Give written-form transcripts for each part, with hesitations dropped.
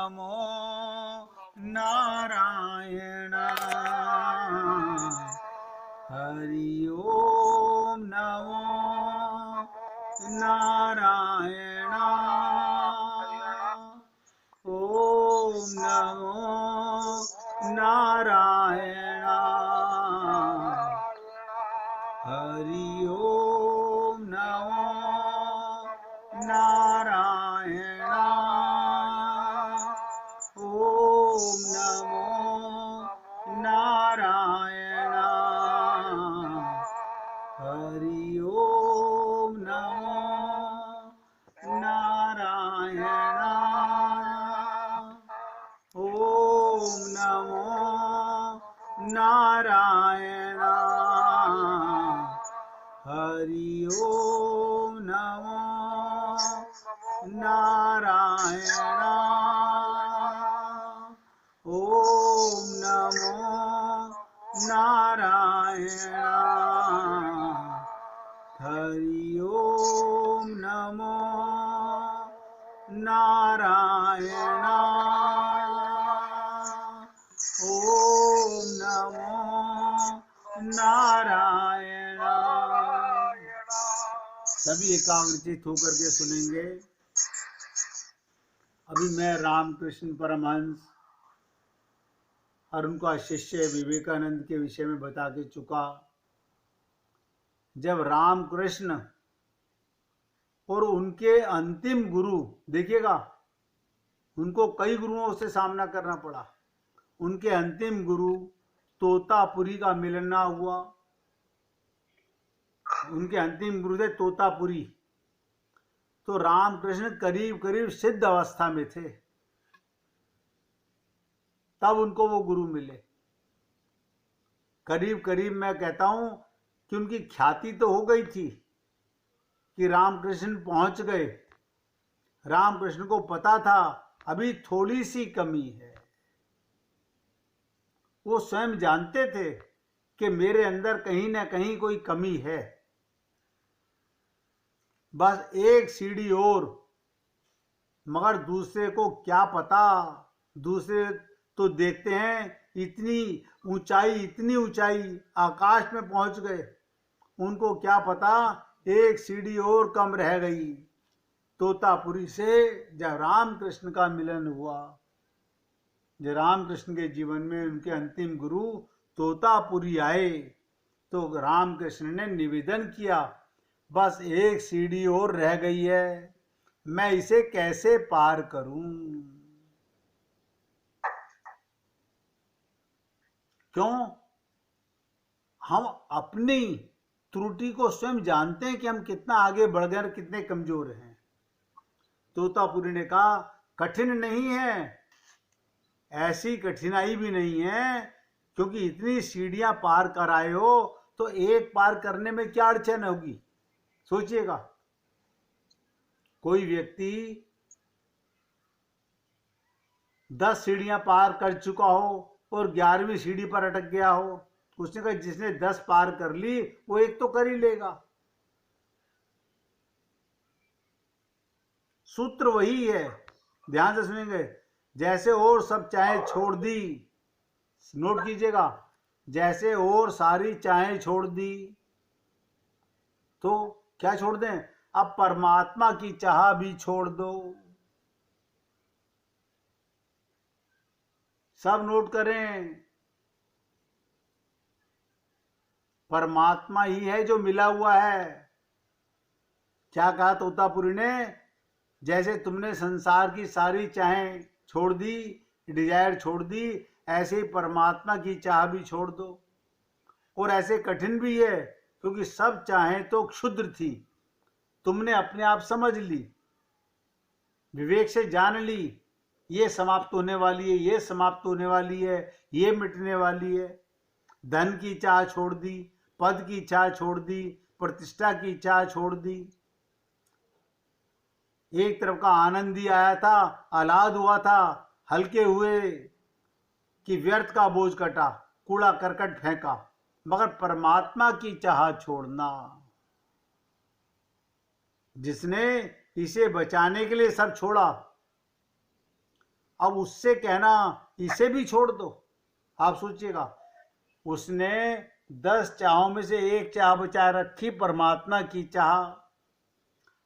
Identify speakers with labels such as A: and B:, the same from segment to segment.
A: नमो नारायण। हरि ओम नमो नारायण। ओम नमो नारायण। हरि ओम नमो नारायण। ओम नमो नारायण। हरि ओम नमो नारायण। ओम नमो नारायण। हरि ओम नमो नारायण। ओम नमो नारायण। हरि ओम नमो नारायण। ओम नमो नारायण। सभी एकाग्रचित होकर के सुनेंगे। अभी मैं रामकृष्ण परमहंस और उनका शिष्य विवेकानंद के विषय में बता के चुका। जब रामकृष्ण और उनके अंतिम गुरु, देखिएगा, उनको कई गुरुओं से सामना करना पड़ा। उनके अंतिम गुरु तोतापुरी का मिलन ना हुआ। उनके अंतिम गुरु थे तोतापुरी। तो रामकृष्ण करीब करीब सिद्ध अवस्था में थे, तब उनको वो गुरु मिले। करीब करीब मैं कहता हूं कि उनकी ख्याति तो हो गई थी कि रामकृष्ण पहुंच गए। रामकृष्ण को पता था अभी थोड़ी सी कमी है। वो स्वयं जानते थे कि मेरे अंदर कहीं ना कहीं कोई कमी है, बस एक सीढ़ी और। मगर दूसरे को क्या पता, दूसरे तो देखते हैं इतनी ऊंचाई आकाश में पहुंच गए। उनको क्या पता एक सीढ़ी और कम रह गई। तोतापुरी से जब रामकृष्ण का मिलन हुआ, जब रामकृष्ण के जीवन में उनके अंतिम गुरु तोतापुरी आए, तो रामकृष्ण ने निवेदन किया, बस एक सीढ़ी और रह गई है, मैं इसे कैसे पार करूं। क्यों? हम अपनी त्रुटि को स्वयं जानते हैं कि हम कितना आगे बढ़ गए और कितने कमजोर हैं। तोतापुरी ने कहा, कठिन नहीं है, ऐसी कठिनाई भी नहीं है, क्योंकि इतनी सीढ़ियां पार कर आए हो तो एक पार करने में क्या अड़चन होगी। सोचिएगा, कोई व्यक्ति 10 सीढ़ियां पार कर चुका हो और 11वीं सीढ़ी पर अटक गया हो, उसने कहा जिसने 10 पार कर ली वो एक तो कर ही लेगा। सूत्र वही है, ध्यान से सुनेंगे। जैसे और सब चाहें छोड़ दी, नोट कीजिएगा, जैसे और सारी चाहें छोड़ दी, तो क्या छोड़ दें? अब परमात्मा की चाह भी छोड़ दो। सब नोट करें, परमात्मा ही है जो मिला हुआ है। क्या कहा तोतापुरी ने? जैसे तुमने संसार की सारी चाहें छोड़ दी, डिजायर छोड़ दी, ऐसे ही परमात्मा की चाह भी छोड़ दो। और ऐसे कठिन भी है, क्योंकि सब चाहें तो क्षुद्र थी, तुमने अपने आप समझ ली, विवेक से जान ली, ये समाप्त होने वाली है, ये समाप्त होने वाली है, ये मिटने वाली है। धन की चाह छोड़ दी, पद की चाह छोड़ दी, प्रतिष्ठा की चाह छोड़ दी। एक तरफ का आनंद ही आया था, आह्लाद हुआ था, हल्के हुए कि व्यर्थ का बोझ कटा, कूड़ा करकट फेंका। मगर परमात्मा की चाह छोड़ना, जिसने इसे बचाने के लिए सब छोड़ा, अब उससे कहना इसे भी छोड़ दो। आप सोचिएगा, उसने 10 चाहों में से एक चाह बचा रखी, परमात्मा की चाह,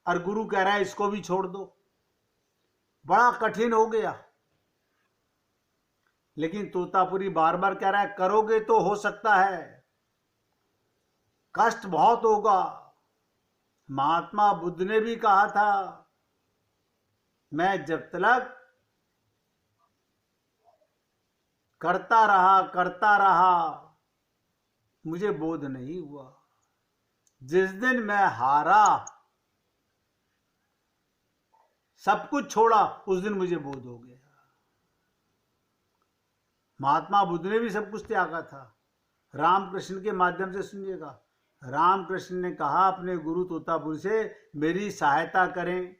A: और गुरु कह रहा है इसको भी छोड़ दो। बड़ा कठिन हो गया। लेकिन तोतापुरी बार बार कह रहा है करोगे तो हो सकता है, कष्ट बहुत होगा। महात्मा बुद्ध ने भी कहा था, मैं जब तक करता रहा मुझे बोध नहीं हुआ। जिस दिन मैं हारा, सब कुछ छोड़ा, उस दिन मुझे बोध हो गया। महात्मा बुद्ध ने भी सब कुछ त्यागा था। रामकृष्ण के माध्यम से सुनिएगा, रामकृष्ण ने कहा अपने गुरु तोतापुरी से, मेरी सहायता करें,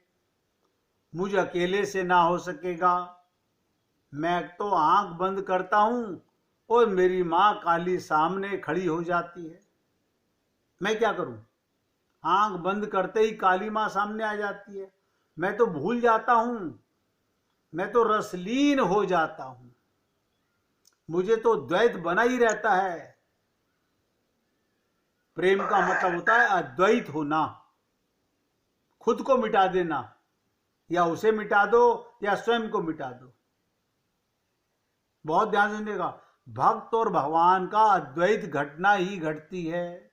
A: मुझ अकेले से ना हो सकेगा। मैं तो आंख बंद करता हूं और मेरी मां काली सामने खड़ी हो जाती है। मैं क्या करूं? आंख बंद करते ही काली मां सामने आ जाती है। मैं तो भूल जाता हूं, मैं तो रसलीन हो जाता हूं। मुझे तो द्वैत बना ही रहता है। प्रेम का मतलब होता है अद्वैत होना, खुद को मिटा देना, या उसे मिटा दो या स्वयं को मिटा दो। बहुत ध्यान से सुनिएगा, भक्त और भगवान का अद्वैत घटना ही घटती है।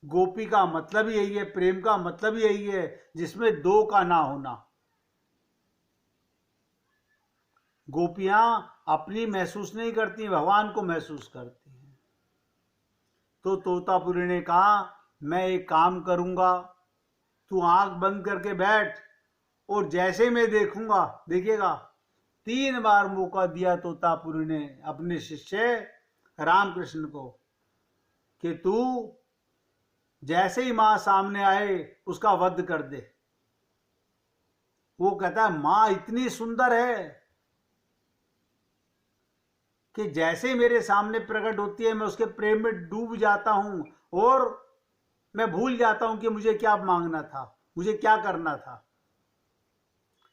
A: गोपी का मतलब यही है, प्रेम का मतलब यही है, जिसमें दो का ना होना। गोपियां अपनी महसूस नहीं करती, भगवान को महसूस करती हैं। तो तोतापुरी ने कहा, मैं एक काम करूंगा, तू आंख बंद करके बैठ, और जैसे मैं देखूंगा, देखिएगा 3 बार मौका दिया तोतापुरी ने अपने शिष्य रामकृष्ण को कि तू जैसे ही मां सामने आए उसका वध कर दे। वो कहता है मां इतनी सुंदर है कि जैसे मेरे सामने प्रकट होती है मैं उसके प्रेम में डूब जाता हूं और मैं भूल जाता हूं कि मुझे क्या मांगना था, मुझे क्या करना था।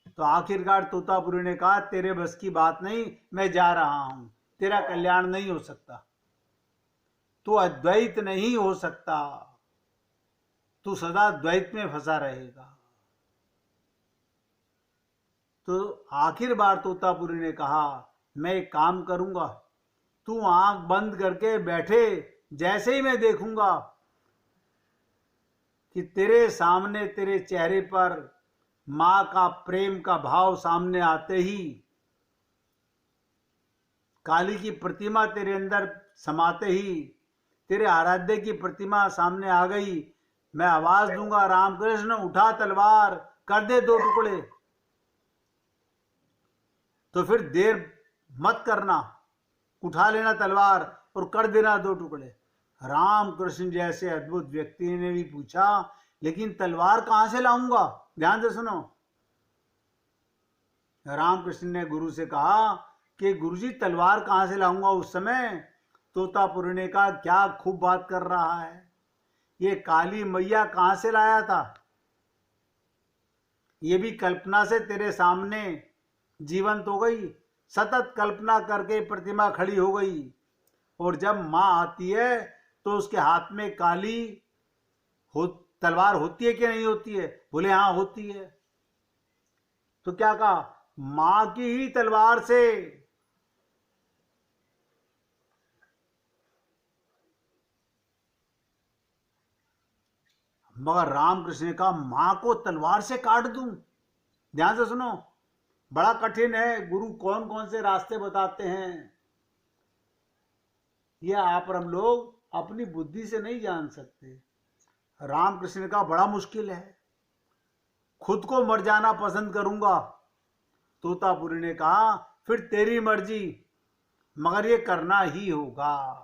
A: तो आखिरकार तोतापुरी ने कहा, तेरे बस की बात नहीं, मैं जा रहा हूं, तेरा कल्याण नहीं हो सकता, तू अद्वैत नहीं हो सकता, तू सदा द्वैत में फंसा रहेगा। तो आखिर बार तोतापुरी ने कहा, मैं एक काम करूंगा, तू आंख बंद करके बैठे, जैसे ही मैं देखूंगा कि तेरे सामने, तेरे चेहरे पर मां का प्रेम का भाव सामने आते ही, काली की प्रतिमा तेरे अंदर समाते ही, तेरे आराध्य की प्रतिमा सामने आ गई, मैं आवाज दूंगा, रामकृष्ण उठा तलवार, कर दे 2 टुकड़े। तो फिर देर मत करना, उठा लेना तलवार और कर देना 2 टुकड़े। रामकृष्ण जैसे अद्भुत व्यक्ति ने भी पूछा, लेकिन तलवार कहां से लाऊंगा? ध्यान से सुनो। रामकृष्ण ने गुरु से कहा कि गुरुजी तलवार कहां से लाऊंगा उस समय? तोतापुरी ने कहा, क्या खूब बात कर रहा है, ये काली मैया कहां से लाया था? ये भी कल्पना से तेरे सामने जीवंत हो गई, सतत कल्पना करके प्रतिमा खड़ी हो गई, और जब मां आती है तो उसके हाथ में काली तलवार होती है कि नहीं होती है? बोले हाँ होती है। तो क्या कहा? मां की ही तलवार से मगर रामकृष्ण ने कहा, मां को तलवार से काट दूं? ध्यान से सुनो, बड़ा कठिन है। गुरु कौन कौन से रास्ते बताते हैं, यह आप और हम लोग अपनी बुद्धि से नहीं जान सकते। रामकृष्ण ने कहा, बड़ा मुश्किल है, खुद को मर जाना पसंद करूंगा। तोतापुरी ने कहा, फिर तेरी मर्जी, मगर ये करना ही होगा।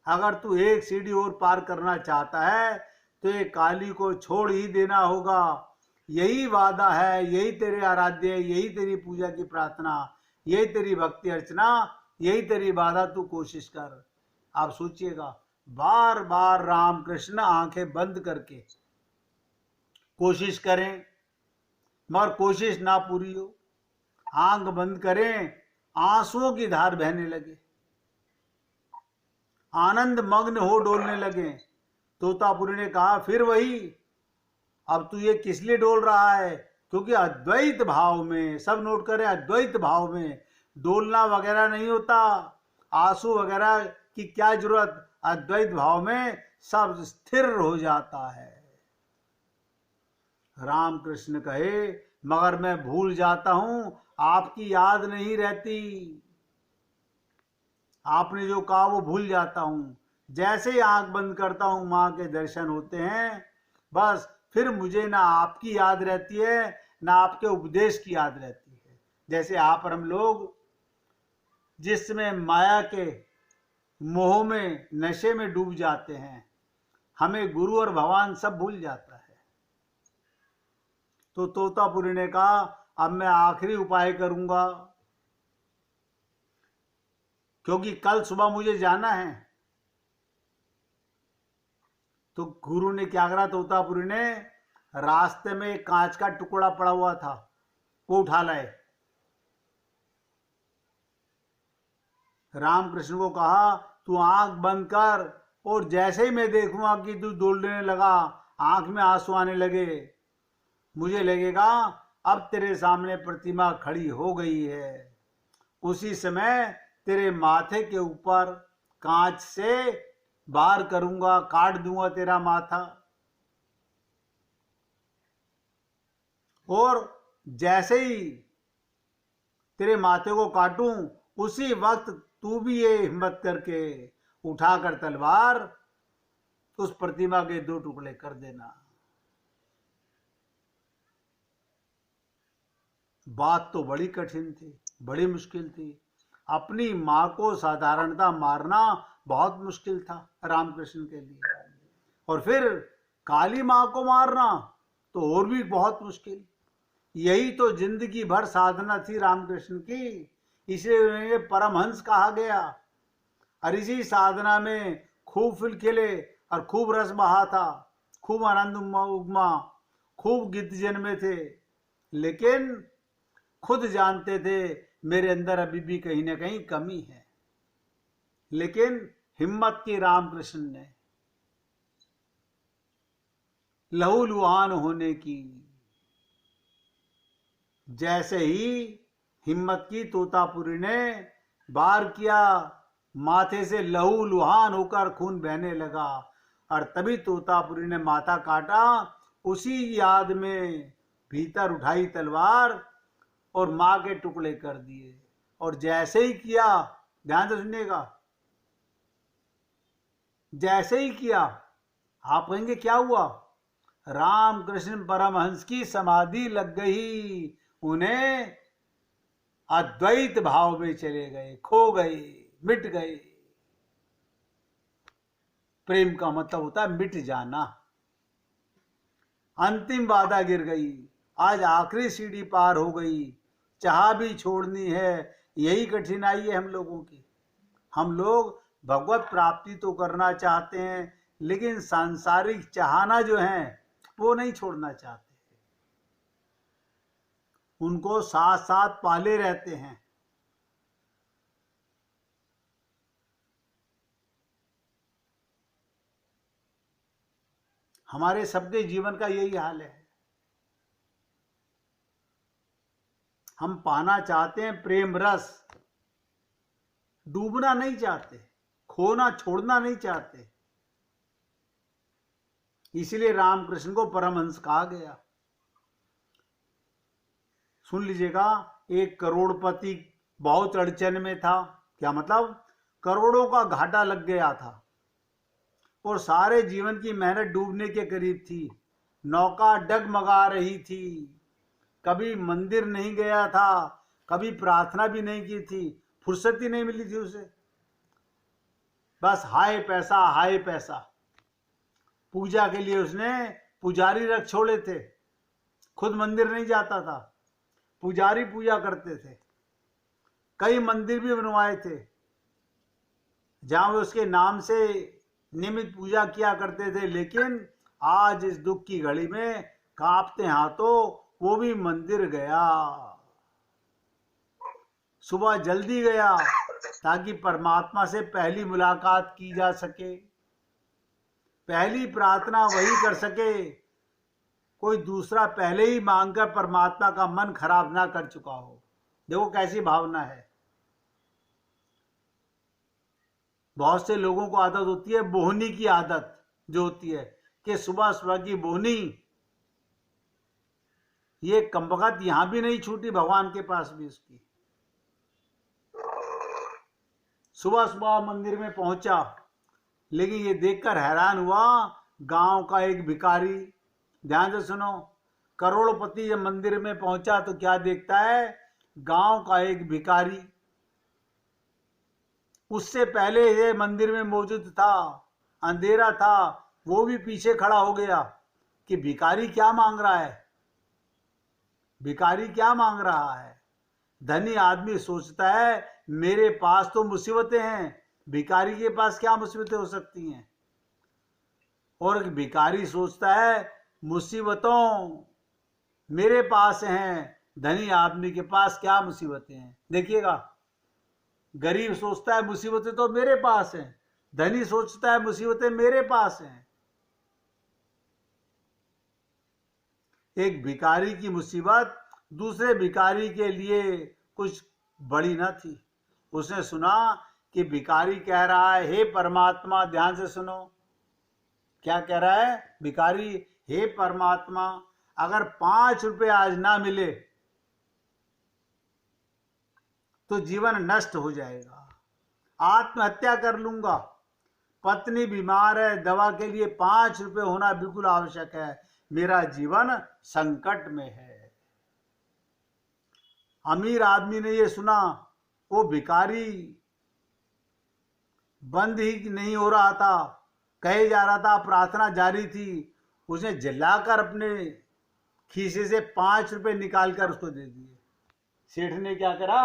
A: अगर तू एक सीढ़ी और पार करना चाहता है तो ये काली को छोड़ ही देना होगा। यही वादा है, यही तेरे आराध्य, यही तेरी पूजा की प्रार्थना, यही तेरी भक्ति अर्चना, यही तेरी वादा, तू कोशिश कर। आप सोचिएगा, बार बार रामकृष्ण आंखें बंद करके कोशिश करें, मगर कोशिश ना पूरी हो। आंख बंद करें, आंसुओं की धार बहने लगे, आनंद मग्न हो डोलने लगे। तोतापुरी ने कहा, फिर वही, अब तू ये किस लिए डोल रहा है? क्योंकि अद्वैत भाव में, सब नोट करें, अद्वैत भाव में डोलना वगैरह नहीं होता, आंसू वगैरह की क्या जरूरत। अद्वैत भाव में सब स्थिर हो जाता है। रामकृष्ण कहे, मगर मैं भूल जाता हूं, आपकी याद नहीं रहती। आपने जो कहा वो भूल जाता हूं। जैसे ही आंख बंद करता हूं, मां के दर्शन होते हैं, बस फिर मुझे ना आपकी याद रहती है, ना आपके उपदेश की याद रहती है। जैसे आप और हम लोग जिसमें माया के मोह में, नशे में डूब जाते हैं, हमें गुरु और भगवान सब भूल जाता है। तो तोतापुरी ने कहा, अब मैं आखिरी उपाय करूंगा, क्योंकि कल सुबह मुझे जाना है। तो गुरु ने क्या करा, तोतापुरी ने रास्ते में एक कांच का टुकड़ा पड़ा हुआ था, वो उठा लाए। रामकृष्ण को कहा, तू आंख बंद कर, और जैसे ही मैं देखूंगा कि तू डोलने लगा, आंख में आंसू आने लगे, मुझे लगेगा अब तेरे सामने प्रतिमा खड़ी हो गई है। उसी समय तेरे माथे के ऊपर कांच से वार करूंगा, काट दूंगा तेरा माथा। और जैसे ही तेरे माथे को काटूं, उसी वक्त तू भी ये हिम्मत करके उठाकर तलवार उस प्रतिमा के 2 टुकड़े कर देना। बात तो बड़ी कठिन थी, बड़ी मुश्किल थी। अपनी मां को साधारणता मारना बहुत मुश्किल था रामकृष्ण के लिए, और फिर काली मां को मारना तो और भी बहुत मुश्किल। यही तो जिंदगी भर साधना थी रामकृष्ण की, इसे उन्हें परमहंस कहा गया। और इसी साधना में खूब फूल खिले और खूब रस बहा था, खूब आनंद उगमा, खूब गीत जन्मे थे, लेकिन खुद जानते थे मेरे अंदर अभी भी कहीं ना कहीं कमी है। लेकिन हिम्मत की रामकृष्ण ने, लहूलुहान होने की। जैसे ही हिम्मत की तोतापुरी ने वार किया, माथे से लहूलुहान होकर खून बहने लगा, और तभी तोतापुरी ने माथा काटा। उसी याद में भीतर उठाई तलवार और मां के टुकड़े कर दिए। और जैसे ही किया, ध्यान से सुनिएगा, जैसे ही किया, आप कहेंगे क्या हुआ? रामकृष्ण परमहंस की समाधि लग गई, उन्हें अद्वैत भाव में चले गए, खो गए, मिट गए। प्रेम का मतलब होता है मिट जाना। अंतिम बाधा गिर गई, आज आखिरी सीढ़ी पार हो गई, चाह भी छोड़नी है। यही कठिनाई है हम लोगों की। हम लोग भगवत प्राप्ति तो करना चाहते हैं, लेकिन सांसारिक चाहना जो है वो नहीं छोड़ना चाहते, उनको साथ साथ पाले रहते हैं। हमारे सबके जीवन का यही हाल है। हम पाना चाहते हैं प्रेम रस, डूबना नहीं चाहते, खोना छोड़ना नहीं चाहते। इसलिए रामकृष्ण को परमहंस कहा गया। सुन लीजिएगा, एक करोड़पति बहुत अड़चन में था। क्या मतलब? करोड़ों का घाटा लग गया था और सारे जीवन की मेहनत डूबने के करीब थी। नौका डगमगा रही थी, कभी मंदिर नहीं गया था, कभी प्रार्थना भी नहीं की थी, फुर्सत ही नहीं मिली थी उसे। बस हाय पैसा, हाय पैसा। पूजा के लिए उसने पुजारी रख छोड़े थे, खुद मंदिर नहीं जाता था, पुजारी पूजा करते थे। कई मंदिर भी बनवाए थे जहां वो उसके नाम से नियमित पूजा किया करते थे। लेकिन आज इस दुख की घड़ी में कांपते हाथों वो भी मंदिर गया। सुबह जल्दी गया ताकि परमात्मा से पहली मुलाकात की जा सके, पहली प्रार्थना वही कर सके, कोई दूसरा पहले ही मांगकर परमात्मा का मन खराब ना कर चुका हो। देखो कैसी भावना है। बहुत से लोगों को आदत होती है, बोहनी की आदत जो होती है कि सुबह सुबह की बोहनी, ये कमबख्त यहां भी नहीं छूटी, भगवान के पास भी उसकी। सुबह सुबह मंदिर में पहुंचा, लेकिन ये देखकर हैरान हुआ, गांव का एक भिखारी, ध्यान से सुनो, करोड़पति जब मंदिर में पहुंचा तो क्या देखता है, गांव का एक भिखारी उससे पहले ये मंदिर में मौजूद था, अंधेरा था, वो भी पीछे खड़ा हो गया कि भिखारी क्या मांग रहा है, भिखारी क्या मांग रहा है। धनी आदमी सोचता है मेरे पास तो मुसीबतें हैं, भिखारी के पास क्या मुसीबतें हो सकती हैं। और भिखारी सोचता है मुसीबतों मेरे पास हैं, धनी आदमी के पास क्या मुसीबतें हैं। देखिएगा, गरीब सोचता है मुसीबतें तो मेरे पास हैं, धनी सोचता है मुसीबतें मेरे पास हैं। एक भिखारी की मुसीबत दूसरे भिखारी के लिए कुछ बड़ी न थी। उसने सुना कि भिखारी कह रहा है, हे परमात्मा, ध्यान से सुनो क्या कह रहा है भिखारी, हे परमात्मा, अगर 5 रुपए आज ना मिले तो जीवन नष्ट हो जाएगा, आत्महत्या कर लूंगा, पत्नी बीमार है, दवा के लिए 5 रुपए होना बिल्कुल आवश्यक है, मेरा जीवन संकट में है। अमीर आदमी ने यह सुना, वो भिखारी बंद ही नहीं हो रहा था, कहे जा रहा था, प्रार्थना जारी थी। उसने जलाकर अपने खीसे से 5 रुपए निकालकर उसको दे दिए। सेठ ने क्या करा,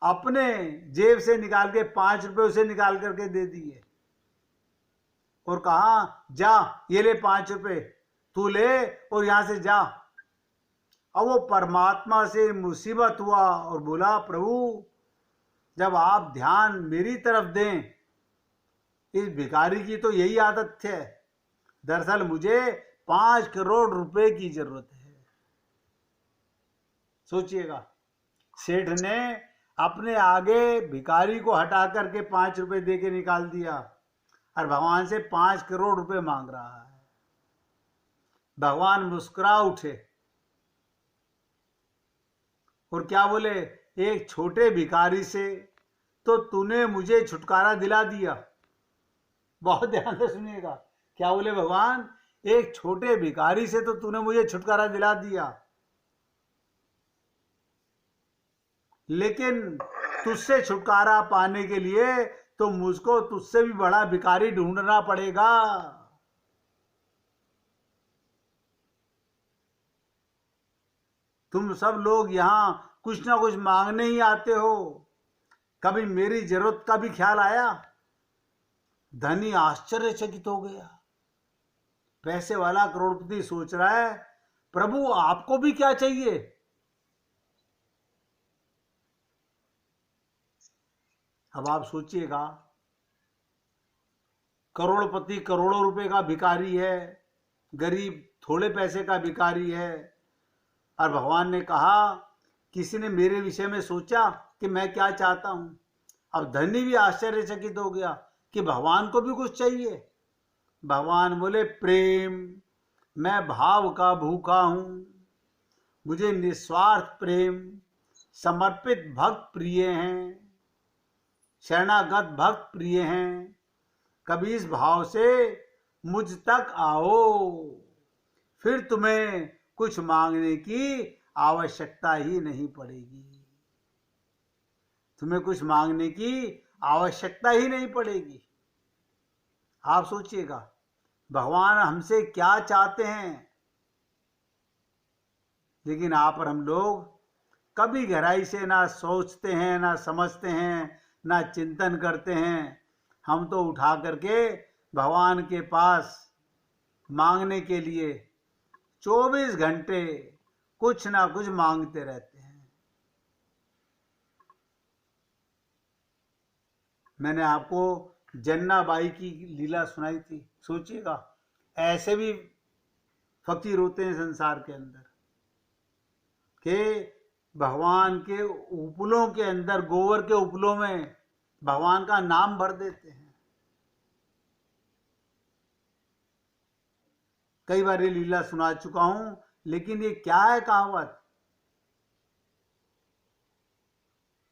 A: अपने जेब से निकाल के 5 रुपए उसे निकाल करके दे दिए और कहा, जा ये ले 5 रुपए, तू ले और यहां से जा। अब वो परमात्मा से मुसीबत हुआ और बोला, प्रभु जब आप ध्यान मेरी तरफ दें, इस भिखारी की तो यही आदत है, दरअसल मुझे 5 करोड़ रुपए की जरूरत है। सोचिएगा, सेठ ने अपने आगे भिखारी को हटा करके 5 रुपए दे के निकाल दिया और भगवान से 5 करोड़ रुपए मांग रहा है। भगवान मुस्कुरा उठे और क्या बोले, एक छोटे भिखारी से तो तूने मुझे छुटकारा दिला दिया। बहुत ध्यान से सुनिएगा, क्या बोले भगवान, एक छोटे भिखारी से तो तूने मुझे छुटकारा दिला दिया, लेकिन तुझसे छुटकारा पाने के लिए तो मुझको तुझसे भी बड़ा भिखारी ढूंढना पड़ेगा। तुम सब लोग यहां कुछ ना कुछ मांगने ही आते हो, कभी मेरी जरूरत का भी ख्याल आया? धनी आश्चर्यचकित हो गया। पैसे वाला करोड़पति सोच रहा है, प्रभु आपको भी क्या चाहिए? अब आप सोचिएगा, करोड़पति करोड़ों रुपए का भिखारी है, गरीब थोड़े पैसे का भिखारी है, और भगवान ने कहा किसी ने मेरे विषय में सोचा कि मैं क्या चाहता हूं। अब धनी भी आश्चर्यचकित हो गया कि भगवान को भी कुछ चाहिए। भगवान बोले, प्रेम, मैं भाव का भूखा हूं, मुझे निस्वार्थ प्रेम, समर्पित भक्त प्रिय हैं, शरणागत भक्त प्रिय हैं। कभी इस भाव से मुझ तक आओ, फिर तुम्हें कुछ मांगने की आवश्यकता ही नहीं पड़ेगी, तुम्हें कुछ मांगने की आवश्यकता ही नहीं पड़ेगी। आप सोचिएगा, भगवान हमसे क्या चाहते हैं, लेकिन आप और हम लोग कभी गहराई से ना सोचते हैं, ना समझते हैं, ना चिंतन करते हैं। हम तो उठा करके भगवान के पास मांगने के लिए 24 घंटे कुछ ना कुछ मांगते रहते हैं। मैंने आपको जन्नाबाई की लीला सुनाई थी, सोचिएगा ऐसे भी फकीर होते हैं संसार के अंदर कि भगवान के उपलों के अंदर, गोबर के उपलों में भगवान का नाम भर देते हैं। कई बार ये लीला सुना चुका हूं, लेकिन ये क्या है कहावत,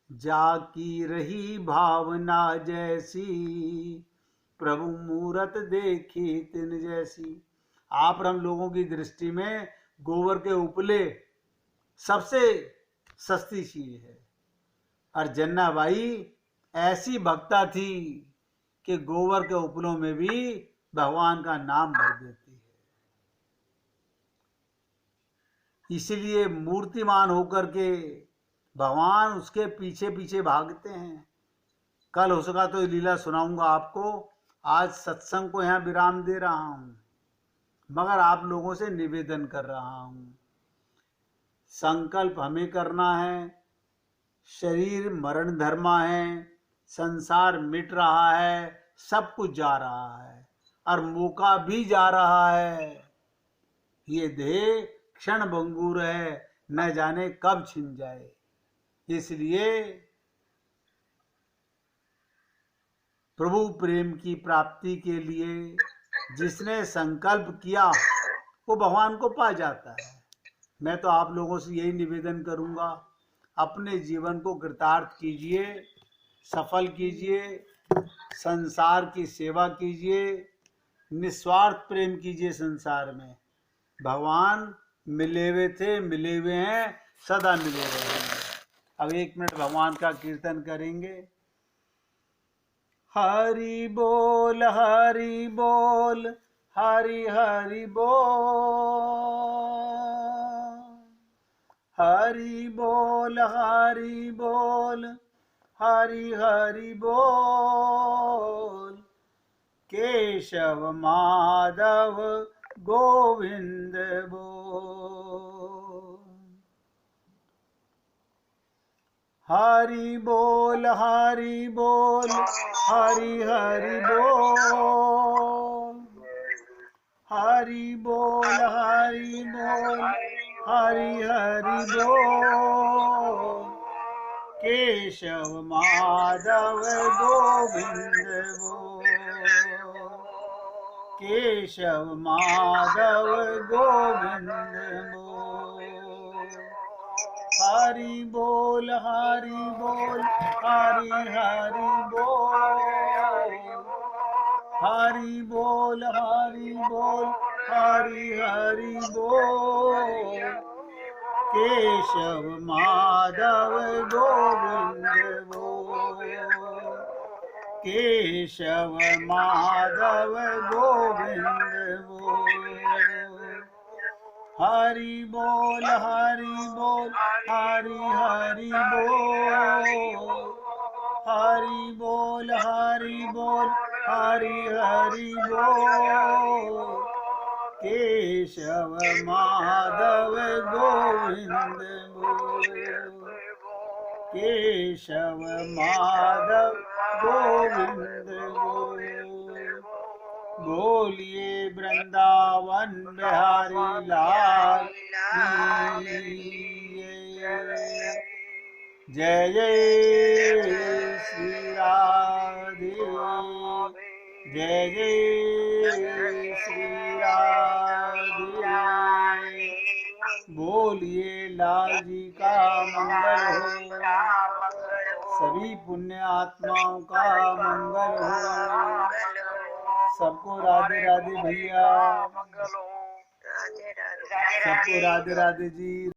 A: जाकी रही भावना जैसी, प्रभु मूरत देखी तिन जैसी। आप और हम लोगों की दृष्टि में गोबर के उपले सबसे सस्ती चीज है, और जन्नाबाई ऐसी भक्ता थी कि गोबर के उपलों में भी भगवान का नाम भर देती है। इसलिए मूर्तिमान होकर के भगवान उसके पीछे पीछे भागते हैं। कल हो सका तो ये लीला सुनाऊंगा आपको। आज सत्संग को यहाँ विराम दे रहा हूँ, मगर आप लोगों से निवेदन कर रहा हूँ, संकल्प हमें करना है। शरीर मरण धर्मा है, संसार मिट रहा है, सब कुछ जा रहा है और मौका भी जा रहा है। ये देह क्षण भंगुर है, न जाने कब छिन जाए। इसलिए प्रभु प्रेम की प्राप्ति के लिए जिसने संकल्प किया वो भगवान को पा जाता है। मैं तो आप लोगों से यही निवेदन करूंगा, अपने जीवन को कृतार्थ कीजिए, सफल कीजिए, संसार की सेवा कीजिए, निस्वार्थ प्रेम कीजिए। संसार में भगवान मिले हुए थे, मिले हुए हैं, सदा मिले रहेंगे। अब 1 मिनट भगवान का कीर्तन करेंगे। हरि बोल हरि बोल, हरि हरि बोल, हरि बोल हरि बोल, हरि हरि बोल। केशव माधव गोविंद बोल। हरि बोल हरि बोल, हरि हरि बोल, हरि बोल हरि बोल, हरि हरि बोल। केशव माधव गोविंद बोल, केशव माधव गोविंद बोल। हरि बोल हरि बोल, हरि हरि बोल, हरि बोल हरि बोल, हरि हरि बोल। केशव माधव गोविंद बोल, केशव माधव गोविंद बोल। हरि बोल हरि बोल, हरि हरि बोल, हरि बोल हरि बोल, हरि हरि बोल। केशव माधव गोविंद बोल, केशव माधव गोविंद बोल। बोलिए वृंदावन बिहारी लाल की जय। जय श्री राधे, जय जय श्री राधे। बोलिए लाल जी का मंगल हो, सभी पुण्य आत्माओं का मंगल हो। सबको राधे राधे भैया, सबको राधे राधे जी।